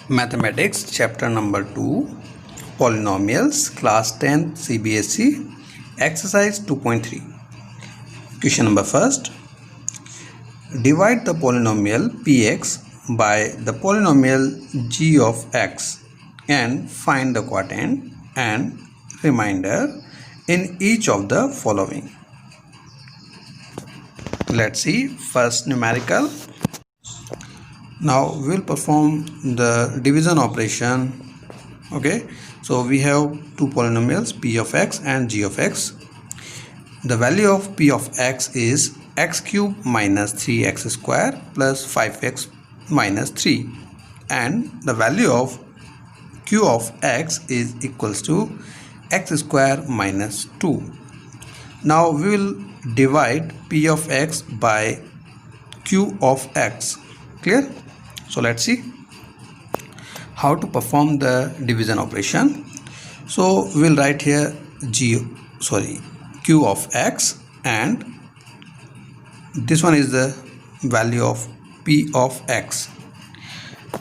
Mathematics chapter number 2 Polynomials class 10 CBSE exercise 2.3. Question number first. Divide the polynomial px by the polynomial g of x and find the quotient and remainder in each of the following. Let's see first numerical. Now we'll perform the division operation. Okay, so we have two polynomials p of x and g of x. The value of p of x is x cube minus 3x square plus 5x minus 3, and the value of q of x is equals to x square minus 2. Now we will divide p of x by q of x. Clear? So let's see how to perform the division operation. So we'll write here q of x, and this one is the value of p of x.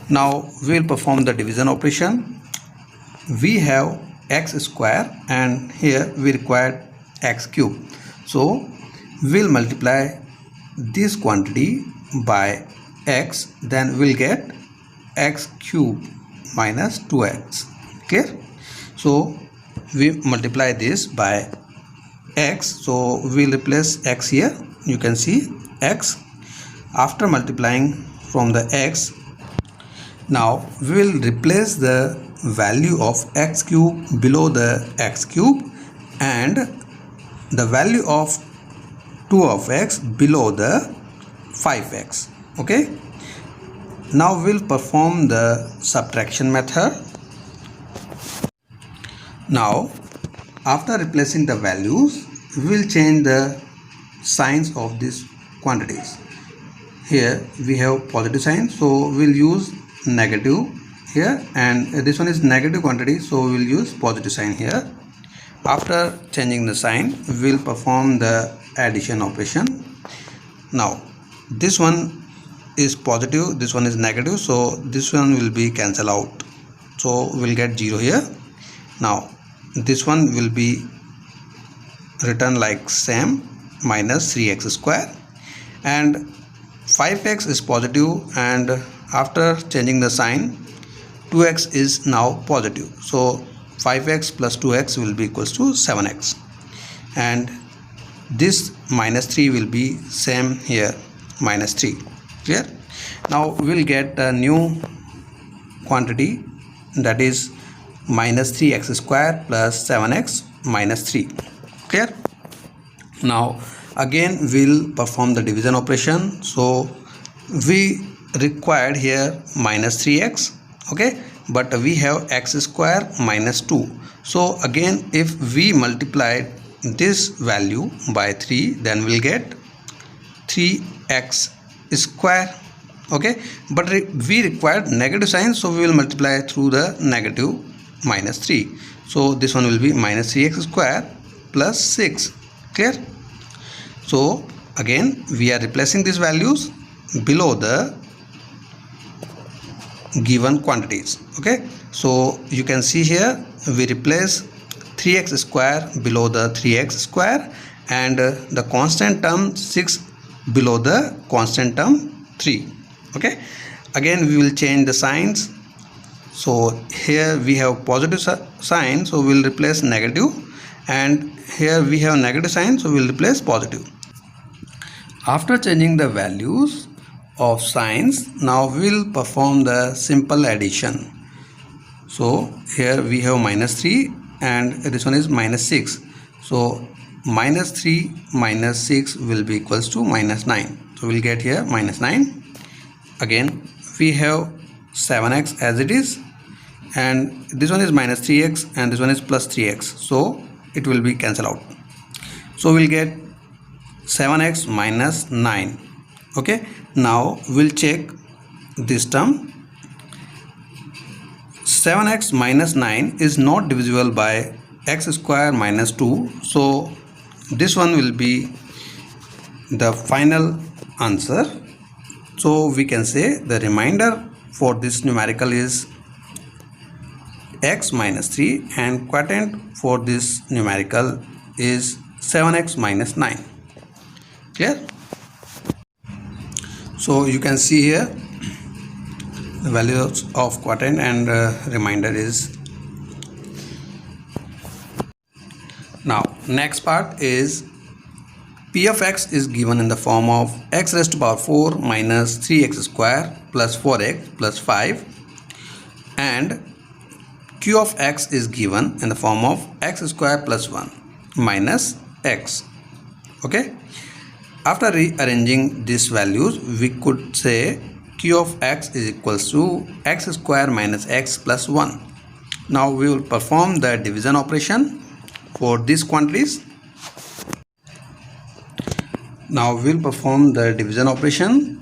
Now we'll perform the division operation. We have x square and here we require x cube. So we'll multiply this quantity by x, then we'll get x cube minus 2x. Clear? So we multiply this by x, so we'll replace x here. You can see x. After multiplying from the x, now we will replace the value of x cube below the x cube and the value of 2 of x below the 5x. Okay, now we'll perform the subtraction method. Now after replacing the values, we'll change the signs of these quantities. Here we have positive sign, so we'll use negative here, and this one is negative quantity, so we'll use positive sign here. After changing the sign, we'll perform the addition operation. Now this one is positive, this one is negative, so this one will be cancel out, so we'll get 0 here. Now this one will be written like same, minus 3x square, and 5x is positive, and after changing the sign 2x is now positive, so 5x plus 2x will be equals to 7x, and this minus 3 will be same here, minus 3. Clear? Now we'll get a new quantity, that is minus 3x square plus 7x minus 3. Clear? Now again we'll perform the division operation. So we required here minus 3x, okay, but we have x square minus 2. So again if we multiply this value by 3, then we'll get 3x square. Okay, but we required negative sign, so we will multiply through the negative minus 3. So this one will be minus 3x square plus 6. Clear? So again we are replacing these values below the given quantities. Okay, so you can see here we replace 3x square below the 3x square, and the constant term 6 below the constant term 3. Okay, again we will change the signs. So here we have positive sign, so we will replace negative, and here we have negative sign, so we will replace positive. After changing the values of signs, now we will perform the simple addition. So here we have minus 3 and this one is minus 6, so minus 3 minus 6 will be equals to minus 9, so we'll get here minus 9. Again we have 7x as it is, and this one is minus 3x and this one is plus 3x, so it will be cancel out, so we'll get 7x minus 9. Okay, now we'll check this term. 7x minus 9 is not divisible by x square minus 2, so this one will be the final answer. So we can say the remainder for this numerical is x minus 3, and quotient for this numerical is 7x minus 9. Clear? So you can see here the values of quotient, and remainder is. Now next part is p of x is given in the form of x raised to power 4 minus 3x square plus 4x plus 5, and q of x is given in the form of x square plus 1 minus x. Okay, after rearranging these values, we could say q of x is equals to x square minus x plus 1. Now we will perform the division operation for these quantities. Now we will perform the division operation.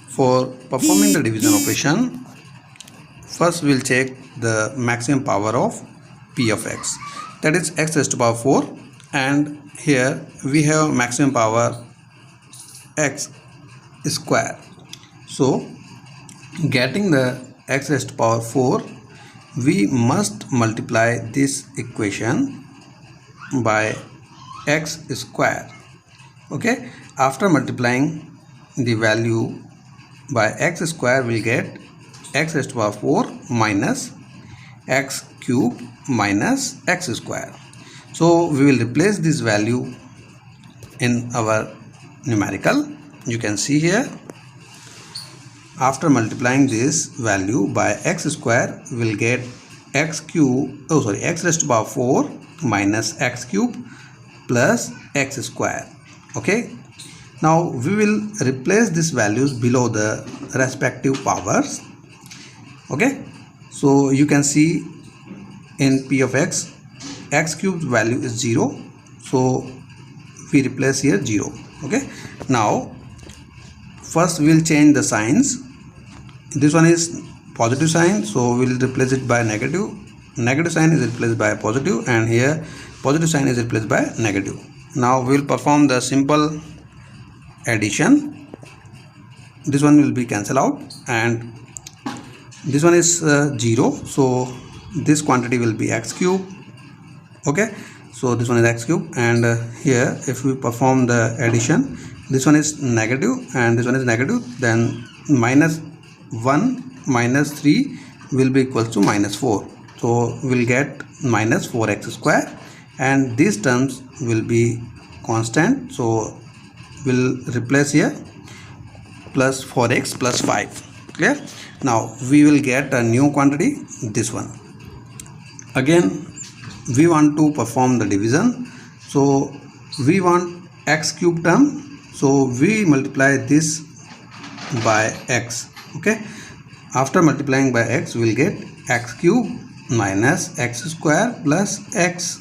For performing the division operation, first we will check the maximum power of p of x, that is x raised to power 4, and here we have maximum power x square. So getting the x raised to power 4, we must multiply this equation by x square. Okay, after multiplying the value by x square, we'll get x raised to power 4 minus x cube minus x square. So we will replace this value in our numerical. You can see here, after multiplying this value by x square, we will get x raised to power 4 minus x cube plus x square. Okay, now we will replace these values below the respective powers. Okay, so you can see in p of x, x cubed value is 0, so we replace here 0. Okay, now first we will change the signs. This one is positive sign, so we will replace it by negative. Negative sign is replaced by positive, and here positive sign is replaced by negative. Now we will perform the simple addition. This one will be cancelled out, and this one is 0, so this quantity will be x cube. Okay, so this one is x cube, and here if we perform the addition, this one is negative and this one is negative, then minus 1 minus 3 will be equal to minus 4, so we'll get minus 4x square, and these terms will be constant, so we'll replace here plus 4x plus 5. Clear? Now we will get a new quantity, this one. Again we want to perform the division, so we want x cube term, so we multiply this by x. Okay, after multiplying by x, we will get x cube minus x square plus x.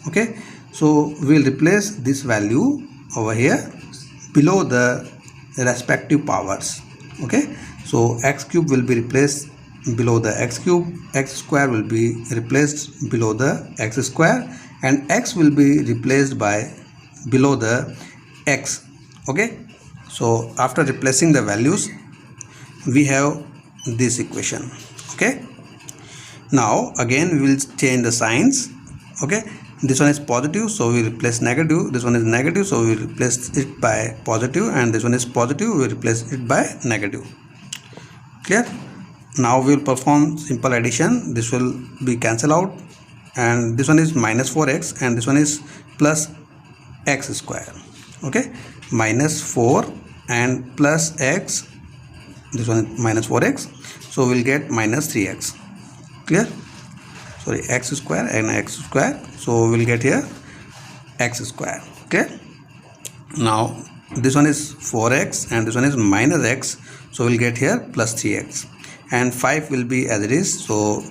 Okay, so we will replace this value over here below the respective powers. Okay, so x cube will be replaced below the x cube, x square will be replaced below the x square, and x will be replaced by below the x. Okay, so after replacing the values, we have this equation. Okay, now again we will change the signs. Okay, this one is positive, so we replace negative. This one is negative, so we replace it by positive, and this one is positive, we replace it by negative. Clear? Now we will perform simple addition. This will be cancelled out, and this one is minus 4x and this one is plus x square. Okay, minus 4 and plus x, this one is minus 4x, so we'll get minus 3x. Clear? Sorry, x square and x square, so we'll get here x square. Okay, now this one is 4x and this one is minus x, so we'll get here plus 3x, and 5 will be as it is, so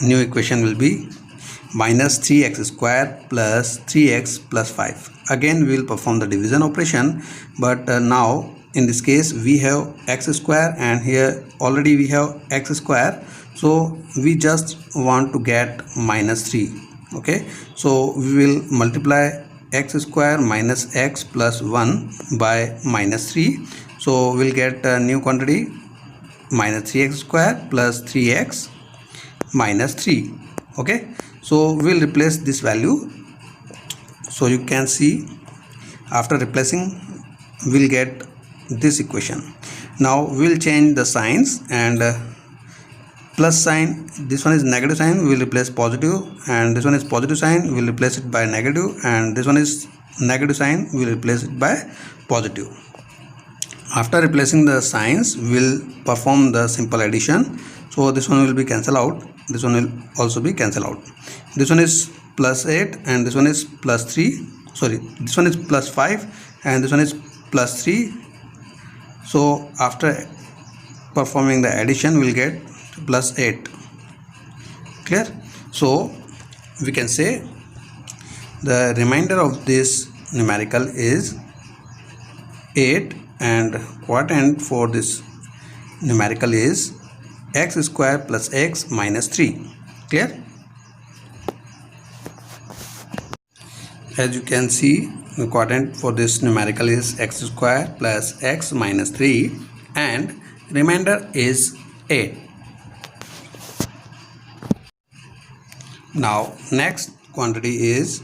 new equation will be minus 3x square plus 3x plus 5. Again we will perform the division operation, but now in this case we have x square and here already we have x square, so we just want to get minus 3. Okay, so we will multiply x square minus x plus 1 by minus 3, so we'll get a new quantity minus 3x square plus 3x minus 3. Okay, so we'll replace this value. So you can see after replacing we'll get this equation. Now we'll change the signs, and plus sign, this one is negative sign, we'll replace positive, and this one is positive sign, we'll replace it by negative, and this one is negative sign, we'll replace it by positive. After replacing the signs, we'll perform the simple addition. So this one will be cancelled out, this one will also be cancelled out. This one is plus 8 and this one is plus 3, sorry, this one is plus 5 and this one is plus 3. So after performing the addition, we'll get plus 8. Clear? So we can say the remainder of this numerical is 8, and quotient for this numerical is x square plus x minus 3. Clear? As you can see, the quotient for this numerical is x square plus x minus 3, and remainder is 8. Now next quantity is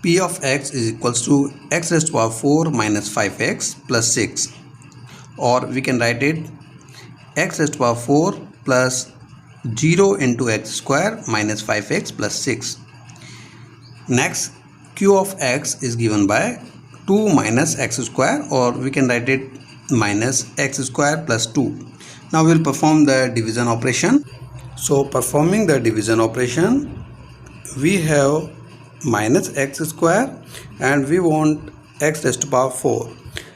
p of x is equals to x raised to power 4 minus 5x plus 6, or we can write it x raised to power 4 plus 0 into x square minus 5x plus 6. Next, q of x is given by 2 minus x square, or we can write it minus x square plus 2. Now we will perform the division operation. So performing the division operation, we have minus x square and we want x raised to power 4.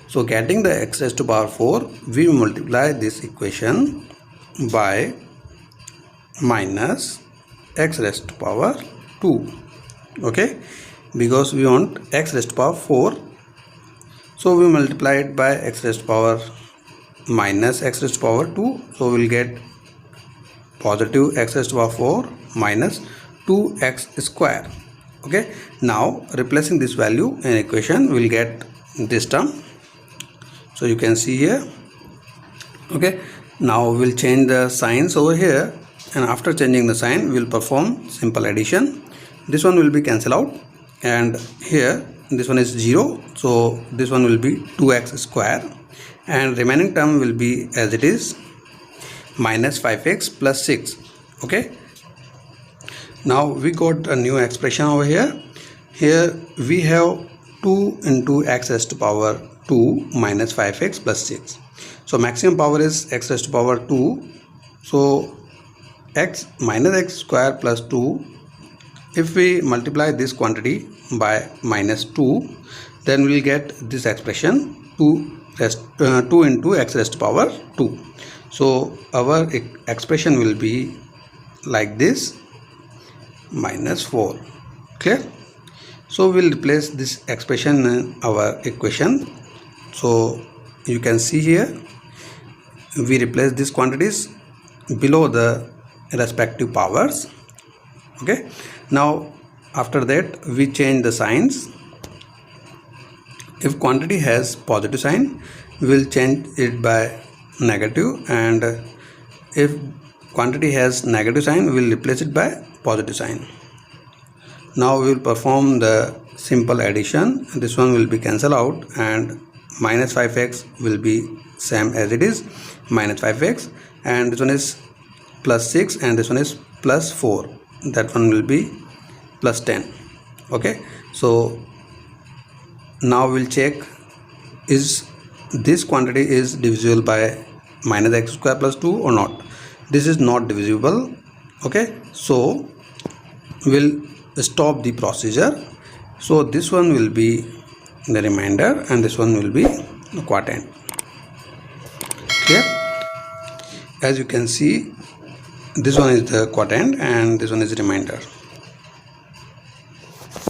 So getting the x raised to power 4, we multiply this equation by minus x raised to power 2. Okay, because we want x raised to power 4, so we multiply it by x raised to power minus x raised to power 2. So we will get positive x raised to power 4 minus 2x square. Okay, now replacing this value in equation, we will get this term. So you can see here. Okay, now we will change the signs over here, and after changing the sign, we will perform simple addition. This one will be cancelled out, and here this one is 0, so this one will be 2x square, and remaining term will be as it is, minus 5x plus 6. Okay, now we got a new expression over here. Here we have 2 into x raised to power 2 minus 5x plus 6. So maximum power is x raised to power 2. So x minus x square plus 2, if we multiply this quantity by minus 2, then we will get this expression 2 into x raised to power 2. So our expression will be like this, minus 4. Clear? So we will replace this expression in our equation. So you can see here, we replace these quantities below the respective powers. Okay, now after that we change the signs. If quantity has positive sign, we will change it by negative, and if quantity has negative sign, we will replace it by positive sign. Now we will perform the simple addition. This one will be cancelled out, and minus 5x will be same as it is, minus 5x, and this one is plus 6 and this one is plus 4, that one will be plus 10. Okay, so now we'll check is this quantity is divisible by minus x square plus 2 or not. This is not divisible. Okay, so we'll stop the procedure. So this one will be the remainder and this one will be the quotient. Clear? As you can see, this one is the quotient and this one is the remainder.